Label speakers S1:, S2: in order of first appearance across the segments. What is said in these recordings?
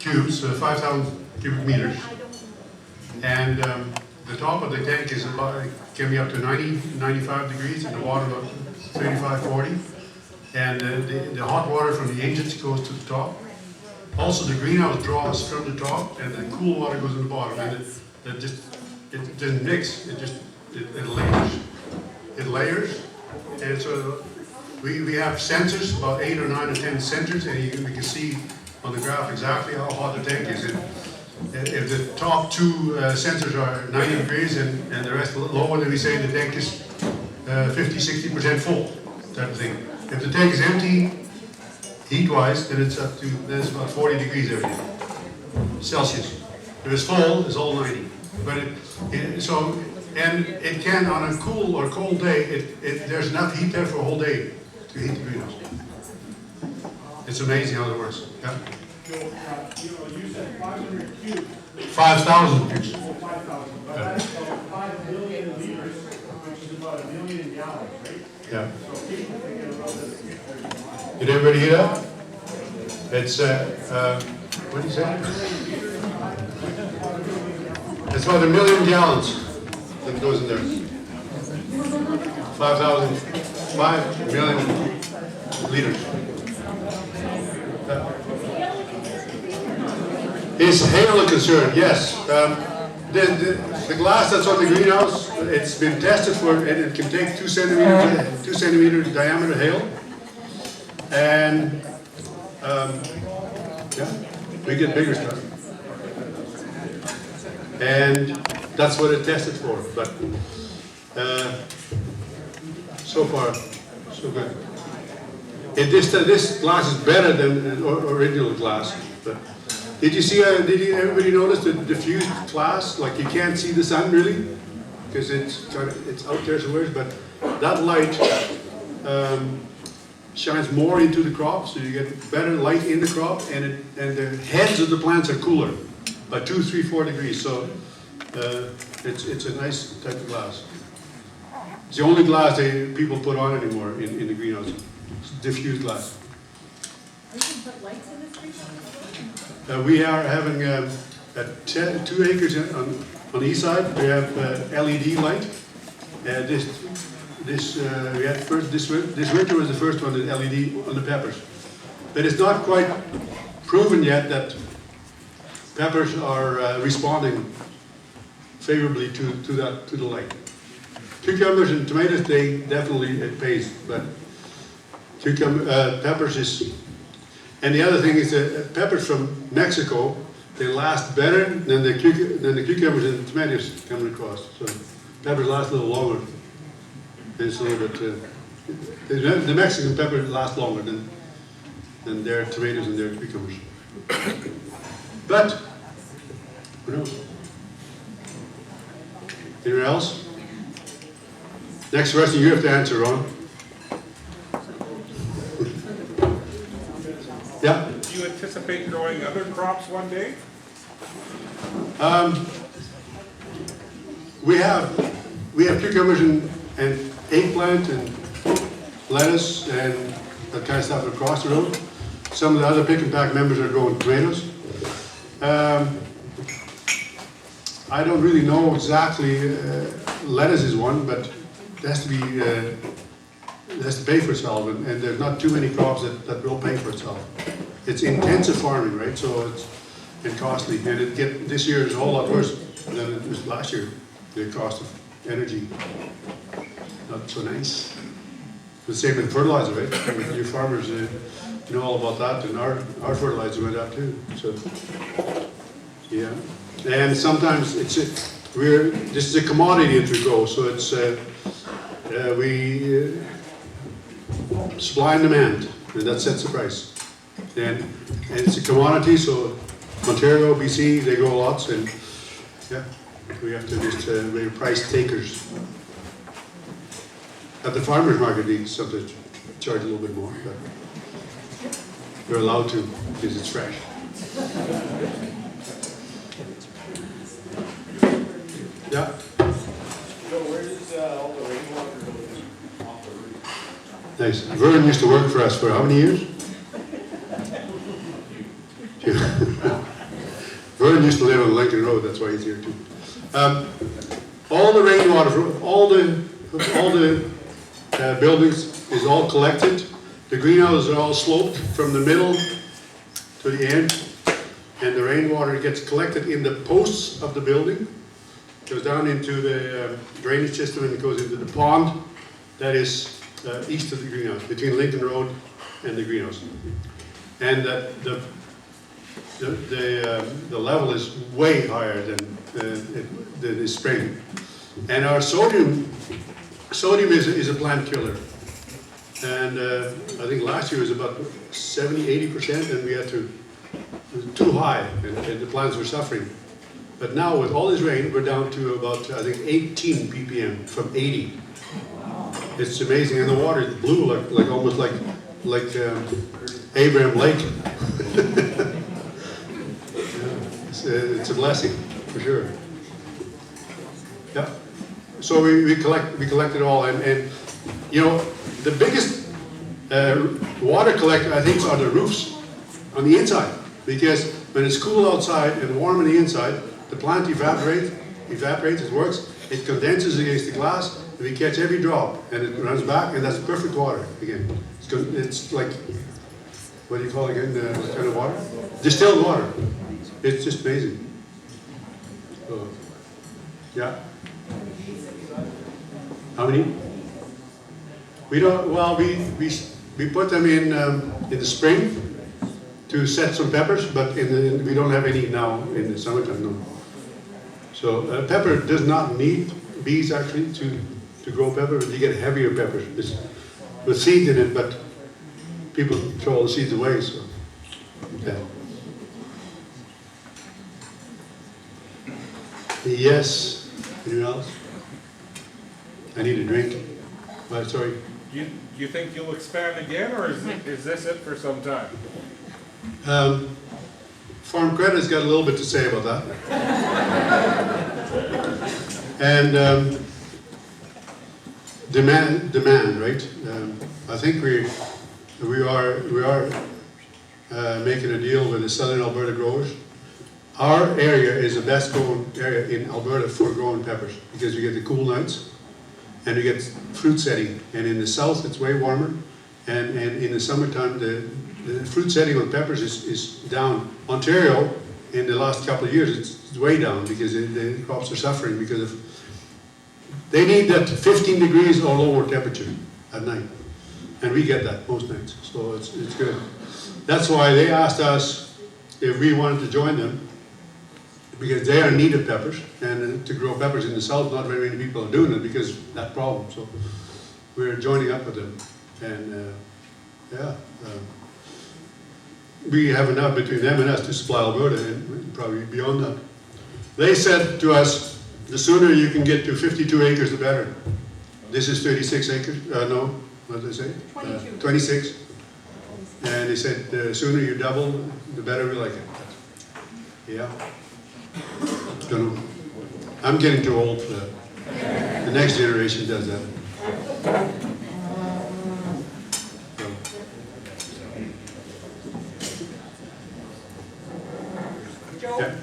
S1: cubes, 5,000 cubic meters. And the top of the tank is about, can be up to 90, 95 degrees, and the water about 35, 40. And the hot water from the engines goes to the top. Also, the greenhouse draws from the top, and the cool water goes in the bottom. And it doesn't mix. It layers. It layers, and so we have sensors, about 8 or 9 or 10 sensors, and we can see on the graph exactly how hot the tank is. And if the top two sensors are 90 degrees and the rest lower, then we say the tank is 50–60% full, type of thing. If the tank is empty, heat-wise, then it's about 40 degrees every day, Celsius. If it's full, it's all 90. But and it can, on a cool or cold day, there's enough heat there for a whole day to heat the greenhouse. It's amazing how it works. Yeah.
S2: So, you said 500 cubes.
S1: 5,000 cubes.
S2: 5,000. But that's about 5 million liters, which is about 1 million gallons, right?
S1: Yeah.
S2: So people think about this.
S1: Did everybody hear that? It's, what did you say? It's about 1 million gallons that goes in there. 5 million liters. Is hail a concern? Yes. The glass that's on the greenhouse, it's been tested for, and it can take 2 centimeter diameter hail. And yeah, we get bigger stuff. And that's what it tested for. But so far, so good. This glass is better than original glass. But did you see? Everybody notice the diffused glass? Like you can't see the sun really, because it's out there somewhere. But that light shines more into the crop, so you get better light in the crop, and the heads of the plants are cooler by 2, 3, 4 degrees. So it's a nice type of glass. It's the only glass people put on anymore in the greenhouse. It's diffused glass.
S3: Are you going to put lights in this greenhouse?
S1: We are having 2 acres on the east side. We have LED light. We had this winter was the first one, the LED on the peppers. But it's not quite proven yet that peppers are responding favorably to the light. Cucumbers and tomatoes, it pays, but peppers is. And the other thing is that peppers from Mexico, they last better than the cucumbers and tomatoes coming across. So peppers last a little longer. It's a little bit. The Mexican peppers last longer than their tomatoes and their cucumbers. But who knows? Anyone else? Next question you have to answer, Ron. Yeah.
S4: Do you anticipate growing other crops one day?
S1: We have cucumbers and eggplant and lettuce and that kind of stuff across the road. Some of the other pick and pack members are growing tomatoes. I don't really know exactly. Lettuce is one, but it has to be. It has to pay for itself, and there's not too many crops that will pay for itself. It's intensive farming, right? So it's costly, and this year is a whole lot worse than it was last year. The cost of energy, not so nice. The same with fertilizer, right? I mean, you farmers know all about that, and our fertilizer went up too. So yeah, and sometimes this is a commodity as we go, so it's supply and demand, and that sets the price. And it's a commodity, so Ontario, BC, they grow lots, and yeah, we have to just we're price takers. At the farmers market, we sometimes charge a little bit more, but we're allowed to because it's fresh. Yeah.
S2: So where does all the rainwater go off the roof?
S1: Nice. Vern used to work for us for how many years? Vern used to live on Lincoln Road, that's why he's here too. All the rainwater from all the buildings is all collected. The greenhouses are all sloped from the middle to the end, and the rainwater gets collected in the posts of the building, goes down into the drainage system, and it goes into the pond that is east of the greenhouse, between Lincoln Road and the greenhouse. And the level is way higher than the spring. And our sodium is a plant killer. And I think last year was about 70–80%, and we had to, it was too high, and the plants were suffering. But now with all this rain, we're down to about, I think, 18 ppm from 80. It's amazing, and the water is blue, like almost like Abraham Lake. It's a blessing, for sure. Yeah. So we collect it all, and you know, the biggest water collector, I think, are the roofs on the inside, because when it's cool outside and warm on the inside, the plant evaporates, it works, it condenses against the glass, and we catch every drop, and it runs back, and that's perfect water again. It's like, what do you call it again, what kind of water? Distilled water. It's just amazing. So, yeah. How many? We don't, well, we put them in the spring to set some peppers, but we don't have any now in the summertime, no. So pepper does not need bees actually to grow pepper, but you get heavier peppers with seeds in it, but people throw all the seeds away, so yeah. Yes. Anyone else? I need a drink. Sorry.
S4: Do you think you'll expand again, or is this it for some time?
S1: Farm Credit's got a little bit to say about that. And demand, right? I think we are making a deal with the Southern Alberta growers. Our area is the best grown area in Alberta for growing peppers, because you get the cool nights and you get fruit setting. And in the south it's way warmer, and in the summertime the fruit setting on peppers is down. Ontario, in the last couple of years, it's way down because the crops are suffering because of, they need that 15 degrees or lower temperature at night. And we get that most nights, so it's good. That's why they asked us if we wanted to join them, because they are in need of peppers, and to grow peppers in the south, not very many people are doing it because of that problem. So we're joining up with them, and we have enough between them and us to supply Alberta, and probably beyond that. They said to us, the sooner you can get to 52 acres, the better. This is 36 acres. No, what did they say?
S3: 22.
S1: 26. And they said, the sooner you double, the better we like it. Yeah. Don't know. I'm getting too old for that. The next generation does that.
S3: Joe,
S1: Yeah.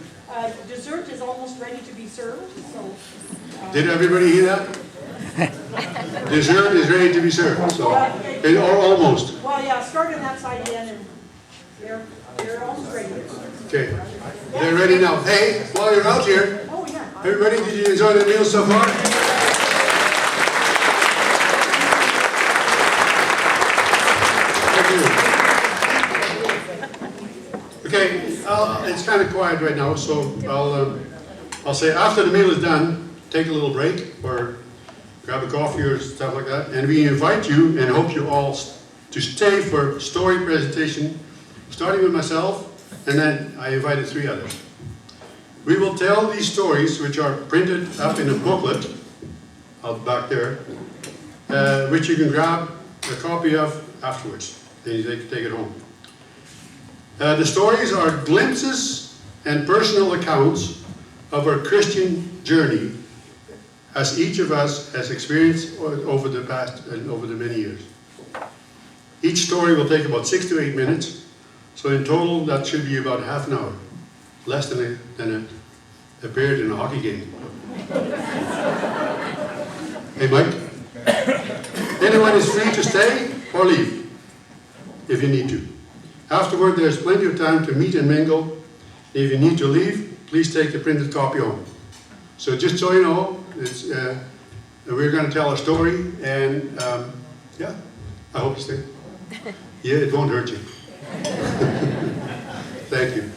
S3: Dessert is almost ready to be served, so.
S1: Did everybody hear that? Dessert is ready to be served, so, or almost.
S3: Well, yeah, start on that side again, and they're almost ready.
S1: Okay, they're ready now. Hey, while you're out here,
S3: Oh, yeah.
S1: everybody, did you enjoy the meal so far? Thank you. Okay, it's kind of quiet right now, so I'll say after the meal is done, take a little break or grab a coffee or stuff like that, and we invite you and hope you all to stay for story presentation, starting with myself, and then I invited 3 others. We will tell these stories, which are printed up in a booklet out back there, which you can grab a copy of afterwards, and you take it home. The stories are glimpses and personal accounts of our Christian journey, as each of us has experienced over the past and over the many years. Each story will take about 6 to 8 minutes, so in total that should be about half an hour. less than a beard in a hockey game. Hey, Mike? Anyone is free to stay or leave, if you need to. Afterward, there's plenty of time to meet and mingle. If you need to leave, please take the printed copy home. So just so you know, we're going to tell a story, and yeah, I hope you stay. Yeah, it won't hurt you. Thank you.